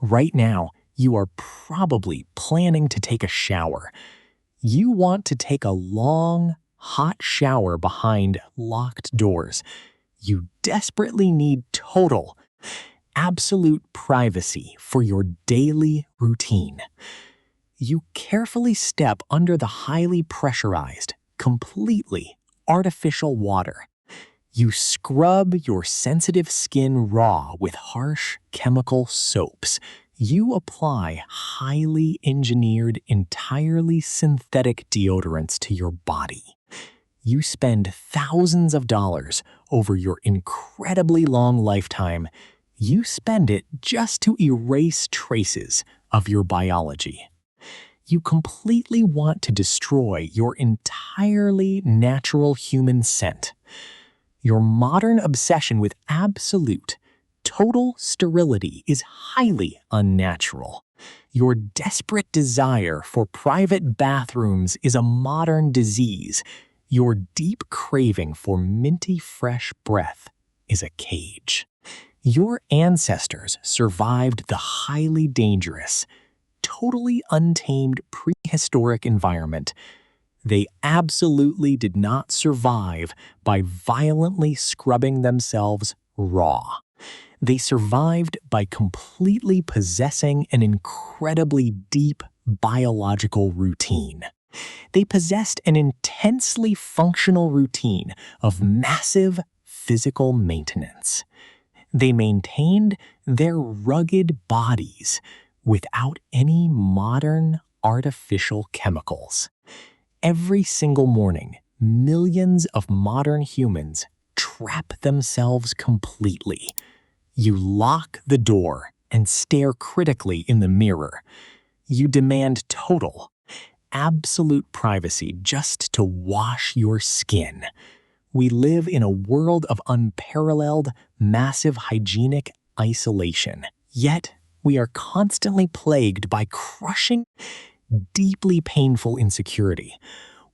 Right now, you are probably planning to take a shower. You want to take a long, hot shower behind locked doors. You desperately need total, absolute privacy for your daily routine. You carefully step under the highly pressurized, completely artificial water. You scrub your sensitive skin raw with harsh chemical soaps. You apply highly engineered, entirely synthetic deodorants to your body. You spend thousands of dollars over your incredibly long lifetime. You spend it just to erase traces of your biology. You completely want to destroy your entirely natural human scent. Your modern obsession with absolute, total sterility is highly unnatural. Your desperate desire for private bathrooms is a modern disease. Your deep craving for minty fresh breath is a cage. Your ancestors survived the highly dangerous, totally untamed prehistoric environment. They absolutely did not survive by violently scrubbing themselves raw. They survived by completely possessing an incredibly deep biological routine. They possessed an intensely functional routine of massive physical maintenance. They maintained their rugged bodies without any modern artificial chemicals. Every single morning, millions of modern humans trap themselves completely. You lock the door and stare critically in the mirror. You demand total, absolute privacy just to wash your skin. We live in a world of unparalleled, massive hygienic isolation. Yet, we are constantly plagued by crushing, deeply painful insecurity.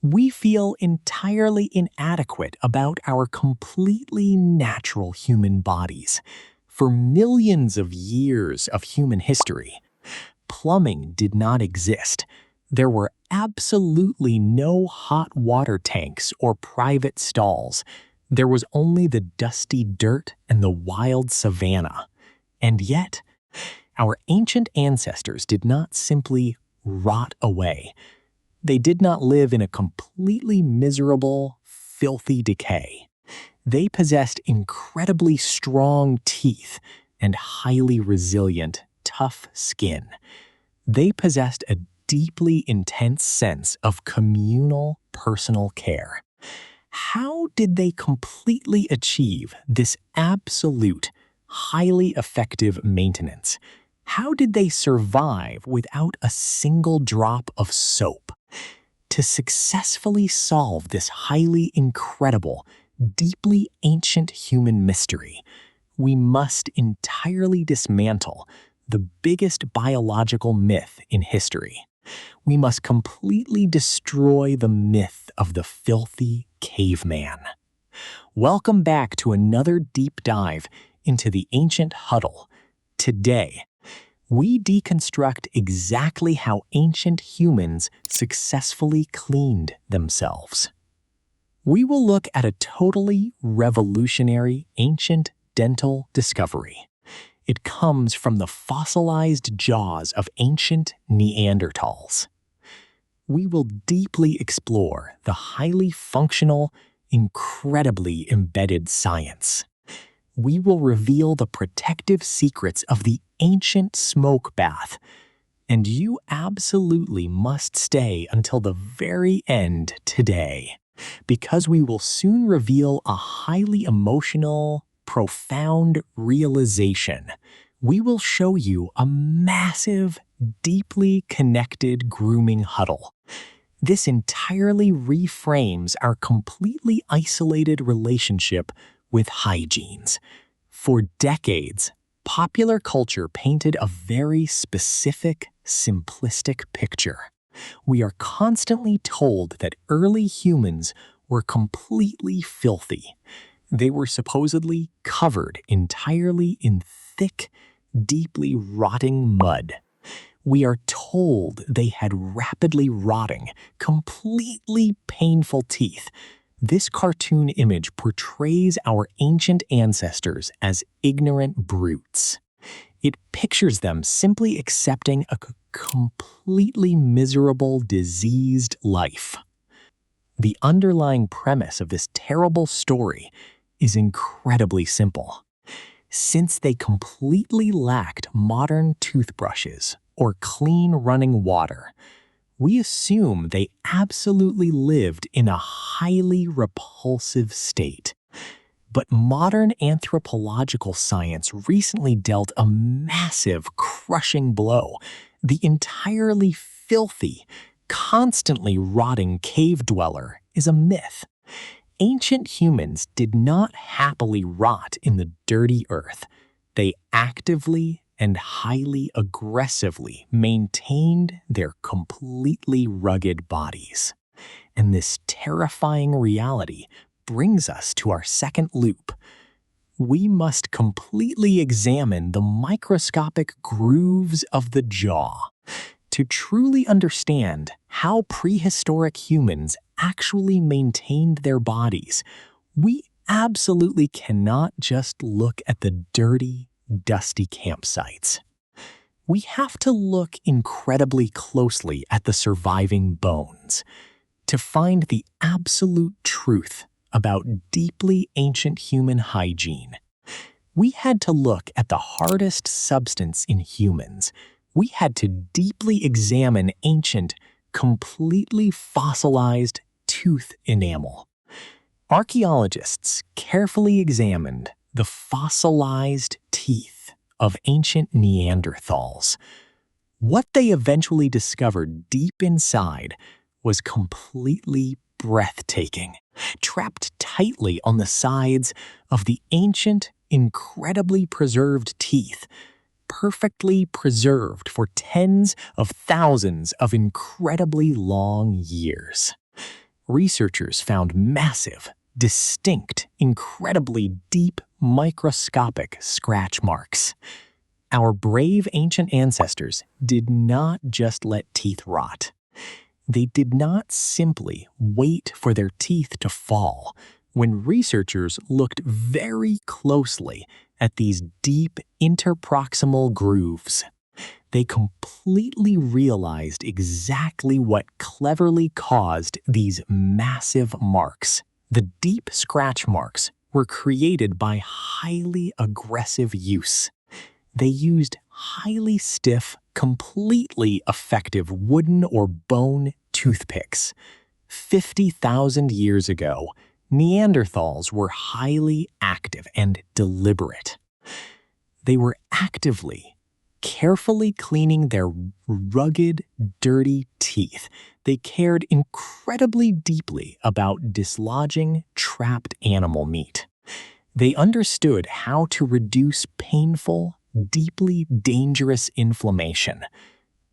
We feel entirely inadequate about our completely natural human bodies. For millions of years of human history, plumbing did not exist. There were absolutely no hot water tanks or private stalls. There was only the dusty dirt and the wild savanna. And yet, our ancient ancestors did not simply rot away. They did not live in a completely miserable, filthy decay. They possessed incredibly strong teeth and highly resilient, tough skin. They possessed a deeply intense sense of communal personal care. How did they completely achieve this absolute, highly effective maintenance? How did they survive without a single drop of soap? To successfully solve this highly incredible, deeply ancient human mystery, we must entirely dismantle the biggest biological myth in history. We must completely destroy the myth of the filthy caveman. Welcome back to another deep dive into the ancient Huddle. Today, we deconstruct exactly how ancient humans successfully cleaned themselves. We will look at a totally revolutionary ancient dental discovery. It comes from the fossilized jaws of ancient Neanderthals. We will deeply explore the highly functional, incredibly embedded science. We will reveal the protective secrets of the ancient smoke bath. And you absolutely must stay until the very end today, because we will soon reveal a highly emotional, profound realization. We will show you a massive, deeply connected grooming huddle. This entirely reframes our completely isolated relationship with hygienes. For decades, popular culture painted a very specific, simplistic picture. We are constantly told that early humans were completely filthy. They were supposedly covered entirely in thick, deeply rotting mud. We are told they had rapidly rotting, completely painful teeth. This cartoon image portrays our ancient ancestors as ignorant brutes. It pictures them simply accepting a completely miserable, diseased life. The underlying premise of this terrible story is incredibly simple. Since they completely lacked modern toothbrushes or clean running water, we assume they absolutely lived in a highly repulsive state. But modern anthropological science recently dealt a massive, crushing blow. The entirely filthy, constantly rotting cave dweller is a myth. Ancient humans did not happily rot in the dirty earth. They actively and highly aggressively maintained their completely rugged bodies. And this terrifying reality brings us to our second loop. We must completely examine the microscopic grooves of the jaw. To truly understand how prehistoric humans actually maintained their bodies, we absolutely cannot just look at the dirty, dusty campsites. We have to look incredibly closely at the surviving bones to find the absolute truth about deeply ancient human hygiene. We had to look at the hardest substance in humans. We had to deeply examine ancient, completely fossilized tooth enamel. Archaeologists carefully examined the fossilized teeth of ancient Neanderthals. What they eventually discovered deep inside was completely breathtaking, trapped tightly on the sides of the ancient, incredibly preserved teeth, perfectly preserved for tens of thousands of incredibly long years. Researchers found massive, distinct, incredibly deep microscopic scratch marks. Our brave ancient ancestors did not just let teeth rot. They did not simply wait for their teeth to fall. When researchers looked very closely at these deep interproximal grooves, they completely realized exactly what cleverly caused these massive marks. The deep scratch marks were created by highly aggressive use. They used highly stiff, completely effective wooden or bone toothpicks. 50,000 years ago, Neanderthals were highly active and deliberate. They were actively, carefully cleaning their rugged, dirty teeth. They cared incredibly deeply about dislodging trapped animal meat. They understood how to reduce painful, deeply dangerous inflammation.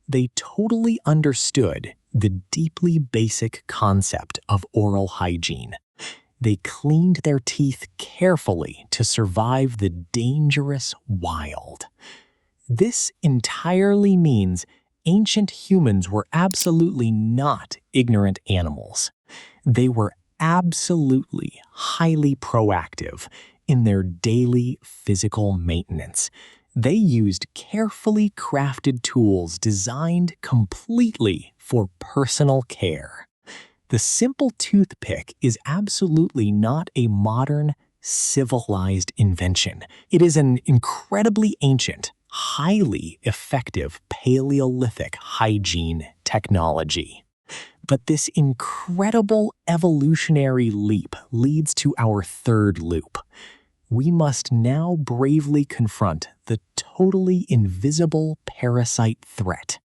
They totally understood the deeply basic concept of oral hygiene. They cleaned their teeth carefully to survive the dangerous wild. This entirely means ancient humans were absolutely not ignorant animals. They were absolutely highly proactive in their daily physical maintenance. They used carefully crafted tools designed completely for personal care. The simple toothpick is absolutely not a modern, civilized invention. It is an incredibly ancient, highly effective Paleolithic hygiene technology. But this incredible evolutionary leap leads to our third loop. We must now bravely confront the totally invisible parasite threat.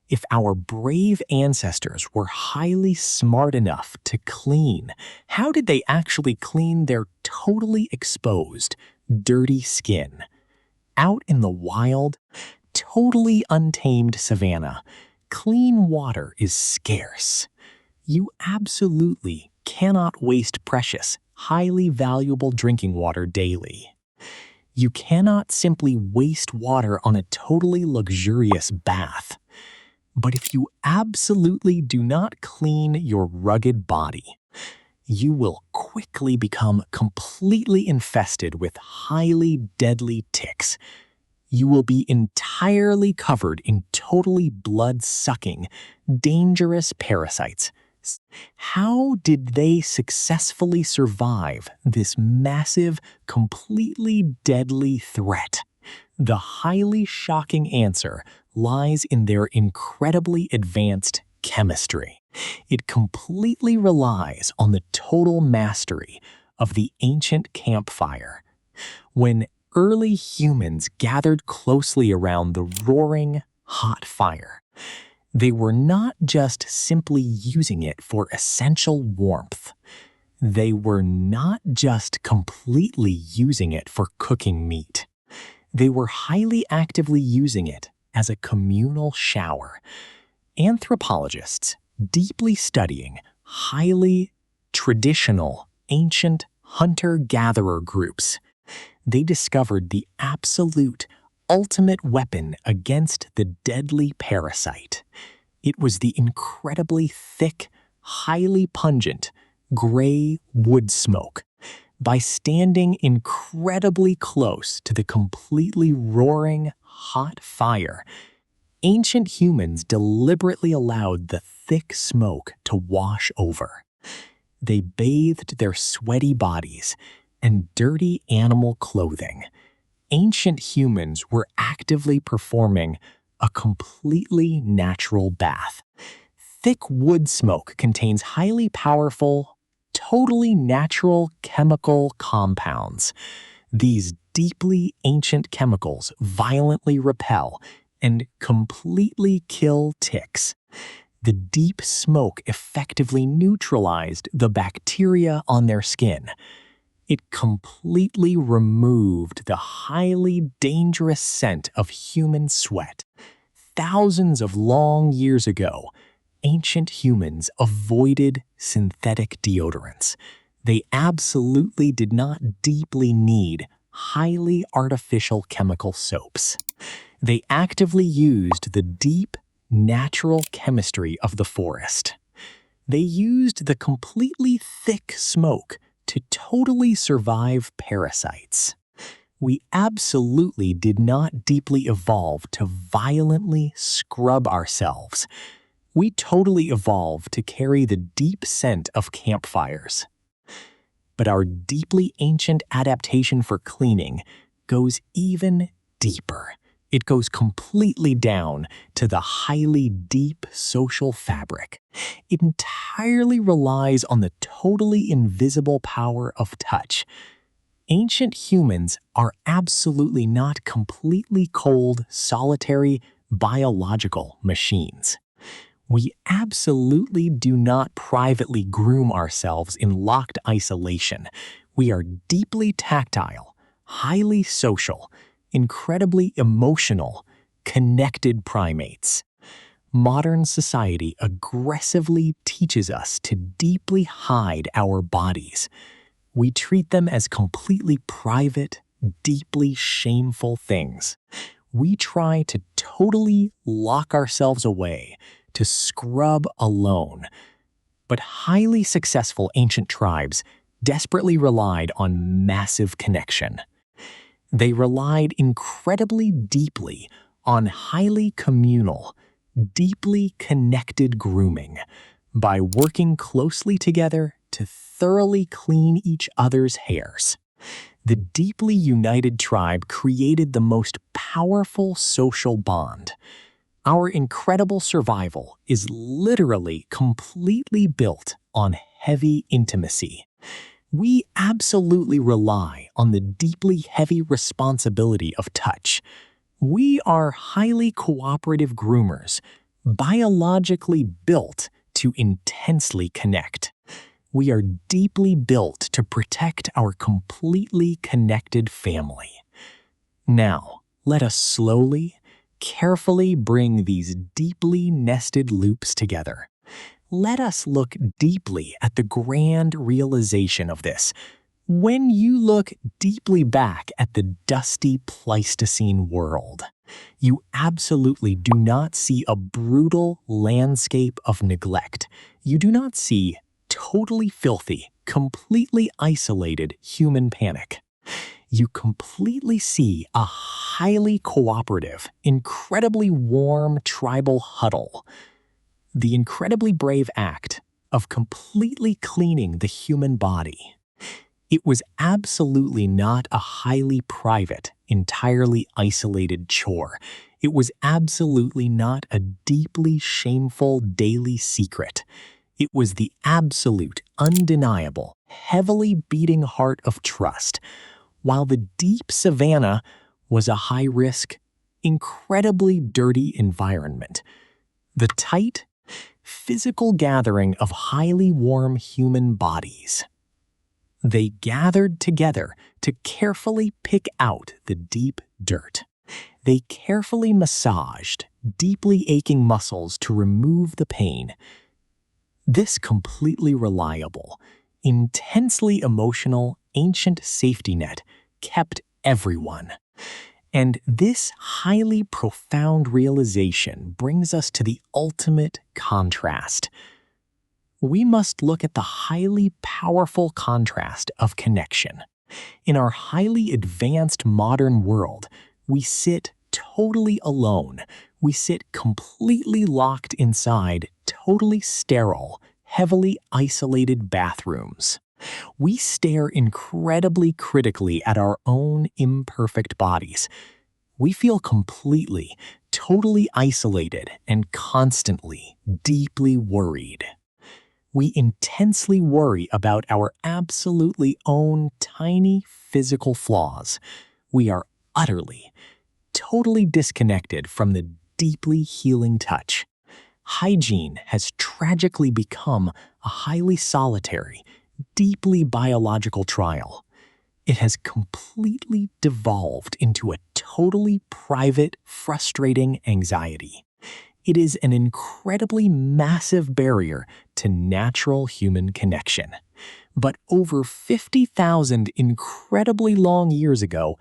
If our brave ancestors were highly smart enough to clean, how did they actually clean their totally exposed, dirty skin? Out in the wild, totally untamed savanna, clean water is scarce. You absolutely cannot waste precious, highly valuable drinking water daily. You cannot simply waste water on a totally luxurious bath. But if you absolutely do not clean your rugged body, you will quickly become completely infested with highly deadly ticks. You will be entirely covered in totally blood-sucking, dangerous parasites. How did they successfully survive this massive, completely deadly threat? The highly shocking answer lies in their incredibly advanced chemistry. It completely relies on the total mastery of the ancient campfire. When early humans gathered closely around the roaring, hot fire, they were not just simply using it for essential warmth. They were not just completely using it for cooking meat. They were highly actively using it as a communal shower. Anthropologists, deeply studying highly traditional, ancient hunter-gatherer groups, they discovered the absolute, ultimate weapon against the deadly parasite. It was the incredibly thick, highly pungent, gray wood smoke. By standing incredibly close to the completely roaring, hot fire, ancient humans deliberately allowed the thick smoke to wash over. They bathed their sweaty bodies and dirty animal clothing. Ancient humans were actively performing a completely natural bath. Thick wood smoke contains highly powerful, totally natural chemical compounds. These deeply ancient chemicals violently repel and completely kill ticks. The deep smoke effectively neutralized the bacteria on their skin. It completely removed the highly dangerous scent of human sweat. Thousands of long years ago, ancient humans avoided synthetic deodorants. They absolutely did not deeply need highly artificial chemical soaps. They actively used the deep, natural chemistry of the forest. They used the completely thick smoke to totally survive parasites. We absolutely did not deeply evolve to violently scrub ourselves. We totally evolved to carry the deep scent of campfires. But our deeply ancient adaptation for cleaning goes even deeper. It goes completely down to the highly deep social fabric. It entirely relies on the totally invisible power of touch. Ancient humans are absolutely not completely cold, solitary, biological machines. We absolutely do not privately groom ourselves in locked isolation. We are deeply tactile, highly social, incredibly emotional, connected primates. Modern society aggressively teaches us to deeply hide our bodies. We treat them as completely private, deeply shameful things. We try to totally lock ourselves away, to scrub alone. But highly successful ancient tribes desperately relied on massive connection. They relied incredibly deeply on highly communal, deeply connected grooming by working closely together to thoroughly clean each other's hairs. The deeply united tribe created the most powerful social bond. Our incredible survival is literally completely built on heavy intimacy. We absolutely rely on the deeply heavy responsibility of touch. We are highly cooperative groomers, biologically built to intensely connect. We are deeply built to protect our completely connected family. Now, let us slowly, carefully bring these deeply nested loops together. Let us look deeply at the grand realization of this. When you look deeply back at the dusty Pleistocene world, you absolutely do not see a brutal landscape of neglect. You do not see totally filthy, completely isolated human panic. You completely see a highly cooperative, incredibly warm tribal huddle. The incredibly brave act of completely cleaning the human body. It was absolutely not a highly private, entirely isolated chore. It was absolutely not a deeply shameful daily secret. It was the absolute, undeniable, heavily beating heart of trust, while the deep savanna was a high-risk, incredibly dirty environment. The tight, physical gathering of highly warm human bodies. They gathered together to carefully pick out the deep dirt. They carefully massaged deeply aching muscles to remove the pain. This completely reliable, intensely emotional, ancient safety net kept everyone. And this highly profound realization brings us to the ultimate contrast. We must look at the highly powerful contrast of connection. In our highly advanced modern world, we sit totally alone. We sit completely locked inside totally sterile, heavily isolated bathrooms. We stare incredibly critically at our own imperfect bodies. We feel completely, totally isolated and constantly, deeply worried. We intensely worry about our absolutely own tiny physical flaws. We are utterly, totally disconnected from the deeply healing touch. Hygiene has tragically become a highly solitary, deeply biological trial. It has completely devolved into a totally private, frustrating anxiety. It is an incredibly massive barrier to natural human connection. But over 50,000 incredibly long years ago,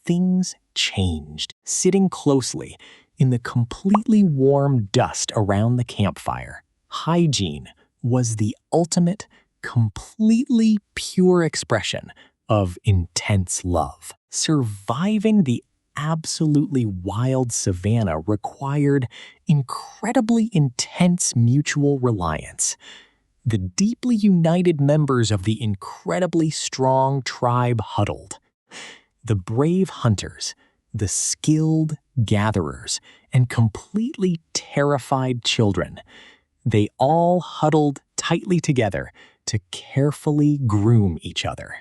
things changed. Sitting closely in the completely warm dust around the campfire, hygiene was the ultimate, completely pure expression of intense love. Surviving the absolutely wild savanna required incredibly intense mutual reliance. The deeply united members of the incredibly strong tribe huddled. The brave hunters, the skilled gatherers, and completely terrified children. They all huddled tightly together to carefully groom each other.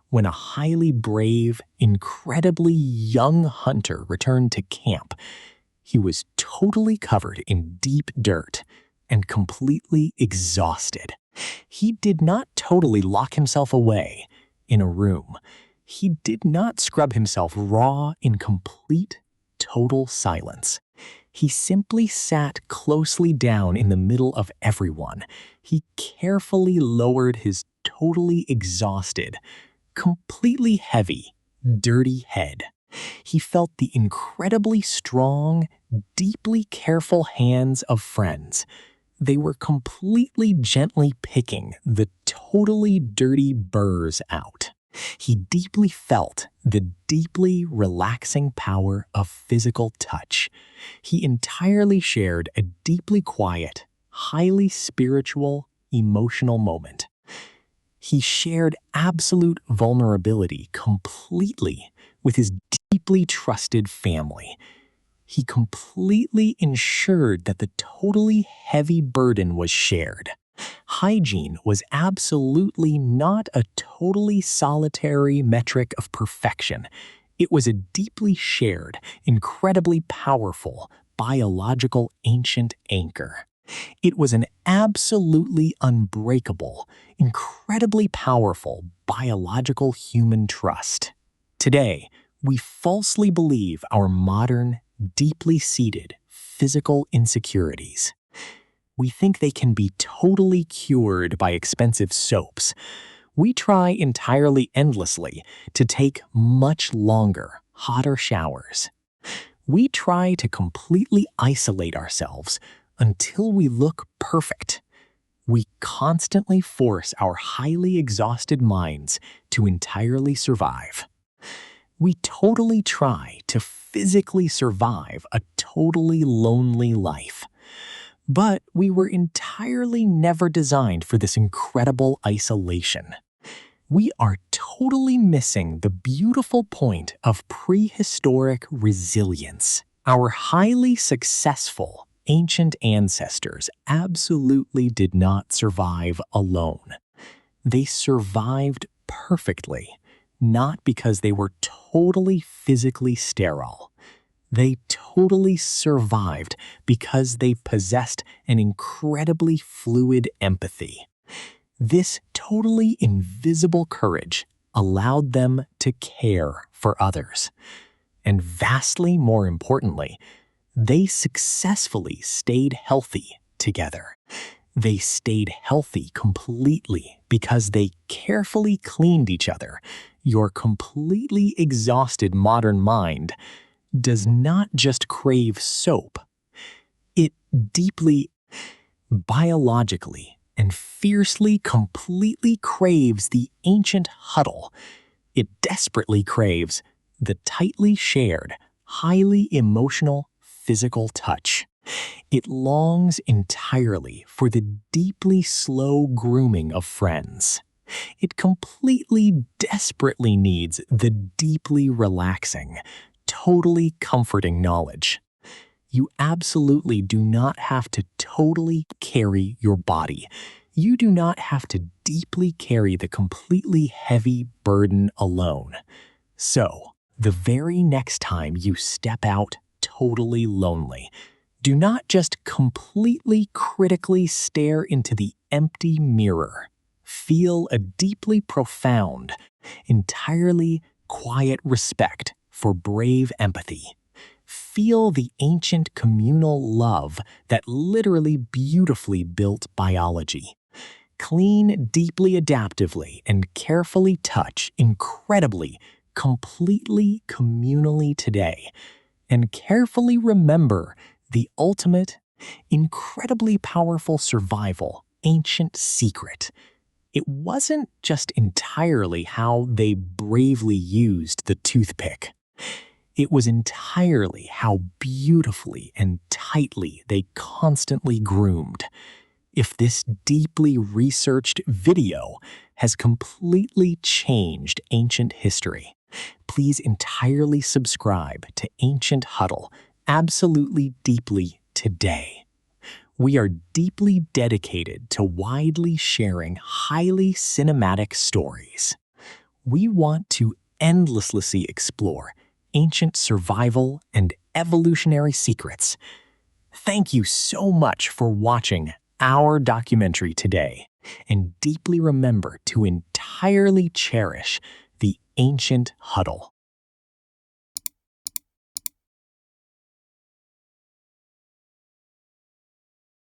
When a highly brave, incredibly young hunter returned to camp, he was totally covered in deep dirt and completely exhausted. He did not totally lock himself away in a room. He did not scrub himself raw in complete, total silence. He simply sat closely down in the middle of everyone. He carefully lowered his totally exhausted, completely heavy, dirty head. He felt the incredibly strong, deeply careful hands of friends. They were completely gently picking the totally dirty burrs out. He deeply felt the deeply relaxing power of physical touch. He entirely shared a deeply quiet, highly spiritual, emotional moment. He shared absolute vulnerability completely with his deeply trusted family. He completely ensured that the totally heavy burden was shared. Hygiene was absolutely not a totally solitary metric of perfection. It was a deeply shared, incredibly powerful, biological ancient anchor. It was an absolutely unbreakable, incredibly powerful biological human trust. Today, we falsely believe our modern, deeply seated physical insecurities. We think they can be totally cured by expensive soaps. We try entirely endlessly to take much longer, hotter showers. We try to completely isolate ourselves until we look perfect. We constantly force our highly exhausted minds to entirely survive. We totally try to physically survive a totally lonely life. But we were entirely never designed for this incredible isolation. We are totally missing the beautiful point of prehistoric resilience. Our highly successful ancient ancestors absolutely did not survive alone. They survived perfectly, not because they were totally physically sterile. They totally survived because they possessed an incredibly fluid empathy. This totally invisible courage allowed them to care for others. And vastly more importantly, they successfully stayed healthy together. They stayed healthy completely because they carefully cleaned each other. Your completely exhausted modern mind does not just crave soap. It deeply, biologically, and fiercely completely craves the ancient huddle. It desperately craves the tightly shared, highly emotional, physical touch. It longs entirely for the deeply slow grooming of friends. It completely, desperately needs the deeply relaxing, totally comforting knowledge. You absolutely do not have to totally carry your body. You do not have to deeply carry the completely heavy burden alone. So, the very next time you step out totally lonely, do not just completely critically stare into the empty mirror. Feel a deeply profound, entirely quiet respect for brave empathy. Feel the ancient communal love that literally beautifully built biology. Clean deeply adaptively and carefully touch incredibly, completely communally today. And carefully remember the ultimate, incredibly powerful survival, ancient secret. It wasn't just entirely how they bravely used the toothpick. It was entirely how beautifully and tightly they constantly groomed. If this deeply researched video has completely changed ancient history, please entirely subscribe to Ancient Huddle absolutely deeply today. We are deeply dedicated to widely sharing highly cinematic stories. We want to endlessly explore ancient survival and evolutionary secrets. Thank you so much for watching our documentary today, and deeply remember to entirely cherish the ancient huddle.